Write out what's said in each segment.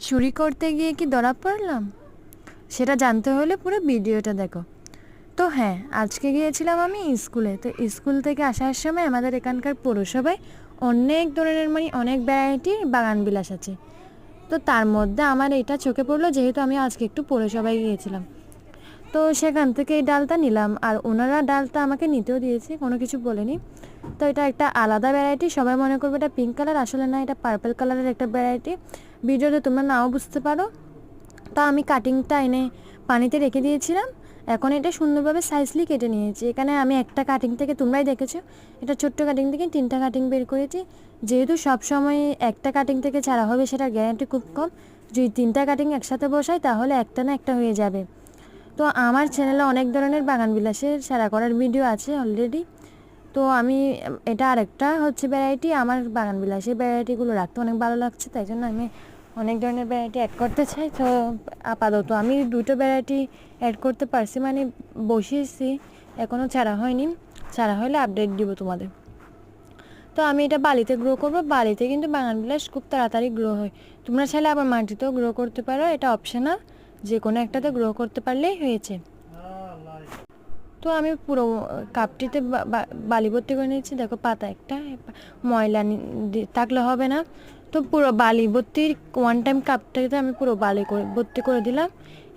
চুরি করতে গিয়ে কি ধরা পড়লাম? সেটা জানতে হলে পুরো ভিডিওটা দেখো। তো হ্যাঁ, আজকে গিয়েছিলাম আমি স্কুলে। তো স্কুল থেকে আসার সময় আমাদের এখানকার পৌরসভায় অনেক ধরনের অনেক ভ্যারাইটির বাগান বিলাস আছে। তো তার মধ্যে আমার এটা চোখে পড়লো, যেহেতু আমি আজকে একটু পৌরসভায় গিয়েছিলাম। তো সেখান থেকে এই ডালটা নিলাম, আর ওনারা ডালটা আমাকে নিতেও দিয়েছে, কোনো কিছু বলেনি। তো এটা একটা আলাদা ভ্যারাইটি, সবাই মনে করবে এটা পিঙ্ক কালার, আসলে না, এটা পার্পল কালারের একটা ভ্যারাইটি। ভিডিওতে তোমরা নাও বুঝতে পারো। তো আমি কাটিংটা এনে পানিতে রেখে দিয়েছিলাম, এখন এটা সুন্দরভাবে সাইজলি কেটে নিয়েছি। এখানে আমি একটা কাটিং থেকে, তোমরাই দেখেছো, এটা ছোট্ট কাটিং থেকে 3টা কাটিং বের করেছি। যেহেতু সব সময় একটা কাটিং থেকে ছাড়া হবে সেটার গ্যারান্টি খুব কম। যদি 3টা কাটিং একসাথে বসাই তাহলে একটা না একটা হয়ে যাবে। তো আমার চ্যানেলে অনেক ধরনের বাগান বিলাসের ছাড়া করার ভিডিও আছে অলরেডি। তো আমি এটা আরেকটা হচ্ছে ভ্যারাইটি, আমার বাগান বিলাসের ভ্যারাইটিগুলো রাখতে অনেক ভালো লাগছে, তাই জন্য আমি অনেক ধরনের ভ্যারাইটি অ্যাড করতে চাই। তো আপাতত আমি 2টো ভ্যারাইটি অ্যাড করতে পারছি, বসিয়েছি, এখনও ছাড়া হয়নি। ছাড়া হলে আপডেট দিব তোমাদের। তো আমি এটা বালিতে গ্রো করব। বালিতে কিন্তু বাগান বিলাস খুব তাড়াতাড়ি গ্রো হয়। তোমরা চাইলে আবার মাটিতেও গ্রো করতে পারো, এটা অপশনাল, যে কোনো একটাতে গ্রো করতে পারলেই হয়েছে। তো আমি পুরো কাপটিতে বালি ভর্তি করে নিয়েছি। দেখো, পাতা একটা ময়লা থাকলে হবে না। তো পুরো বালি ভর্তির ওয়ান টাইম কাপটাতে আমি পুরো বালি করে ভর্তি করে দিলাম।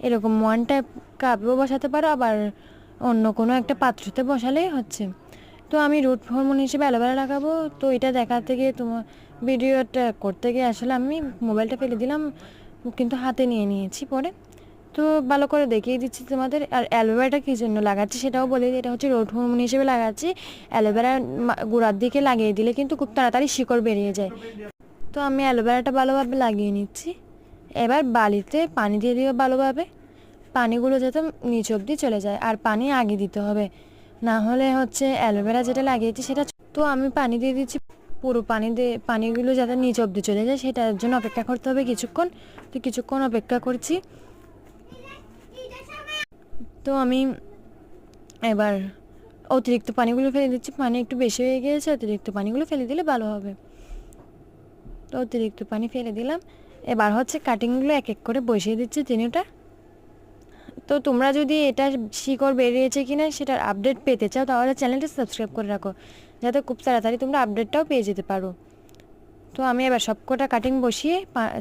এরকম ওয়ান টাইম কাপেও বসাতে পারো, আবার অন্য কোনো একটা পাত্রতে বসালেই হচ্ছে। তো আমি রুট হরমোন হিসেবে অ্যালোভেরা লাগাবো। তো এটা দেখাতে গিয়ে তোমার ভিডিওটা করতে গিয়ে আসলে আমি মোবাইলটা ফেলে দিলাম, কিন্তু হাতে নিয়ে নিয়েছি পরে। তো ভালো করে দেখিয়ে দিচ্ছি তোমাদের। আর অ্যালোভেরাটা কী জন্য লাগাচ্ছি সেটাও বলে দিই। এটা হচ্ছে রোড হরমোন হিসেবে লাগাচ্ছি। অ্যালোভেরা গোড়ার দিকে লাগিয়ে দিলে কিন্তু খুব তাড়াতাড়ি শিকড় বেরিয়ে যায়। তো আমি অ্যালোভেরাটা ভালোভাবে লাগিয়ে নিচ্ছি। এবার বালিতে পানি দিয়ে দিও ভালোভাবে, পানিগুলো যাতে নিচ অবধি চলে যায়। আর পানি আগে দিতে হবে, না হলে হচ্ছে অ্যালোভেরা যেটা লাগিয়েছি সেটা। তো আমি পানি দিয়ে দিচ্ছি, পুরো পানিগুলো যাতে নিচ অবধি চলে যায় সেটার জন্য অপেক্ষা করতে হবে কিছুক্ষণ। তো কিছুক্ষণ অপেক্ষা করছি। তো আমি এবার অতিরিক্ত পানিগুলো ফেলে দিচ্ছি। পানি একটু বেশি হয়ে গিয়েছে, অতিরিক্ত পানিগুলো ফেলে দিলে ভালো হবে। তো অতিরিক্ত পানি ফেলে দিলাম। এবার হচ্ছে কাটিংগুলো এক এক করে বসিয়ে দিচ্ছি তিনটা। তো তোমরা যদি এটা শিকড় বেরিয়েছে কিনা সেটার আপডেট পেতে চাও তাহলে চ্যানেলটা সাবস্ক্রাইব করে রাখো, যাতে খুব তাড়াতাড়ি তোমরা আপডেটটাও পেয়ে যেতে পারো। তো আমি এবার সবকটা কাটিং বসিয়ে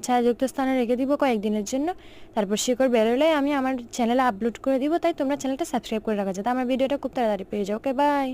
ছায়াযুক্ত স্থানে রেখে দিব কয়েকদিনের জন্য। তারপর শিকড় বেরোলে আমি আমার চ্যানেলে আপলোড করে দিব। তাই তোমরা চ্যানেলটা সাবস্ক্রাইব করে রাখা, যাতে আমার ভিডিওটা খুব তাড়াতাড়ি পেয়ে যাও। ওকে, বাই।